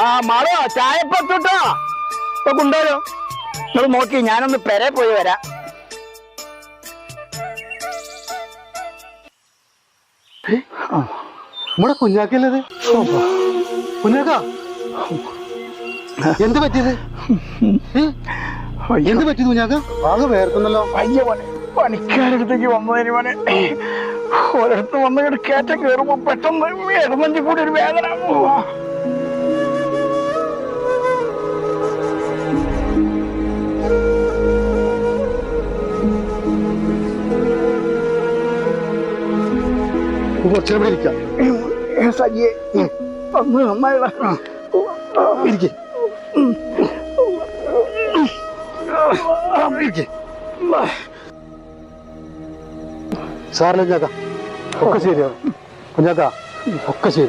ആ മാളോ ചായപ്പത്തൂട്ടോ ഇപ്പൊ കൊണ്ടുവരോ. നിങ്ങൾ നോക്കി ഞാനൊന്ന് പെരെ പോയി വരാം. നമ്മുടെ കുഞ്ഞാക്കല്ലേ? കുഞ്ഞാക്ക എന്ത് പറ്റിയത്? എന്ത് പറ്റിയത് കുഞ്ഞാക്ക? ആകെ വേർക്കുന്നല്ലോ. അയ്യ മോനെ, പണിക്കാരടുത്തേക്ക് വന്നതിന് മോനെ ഒരിടത്ത് വന്ന് കയറ്റം കയറുമ്പോ പെട്ടെന്ന് ഇടമഞ്ചി കൂടി ഒരു വേദന. കുറച്ചുകൂടെ ഇരിക്കാം. സജിയെ ഒന്ന് നന്നായിട. സാറില്ല കുഞ്ഞാക്ക, ഒക്കെ ശരിയാവും. കുഞ്ഞാക്ക ഒക്കെ ശരി.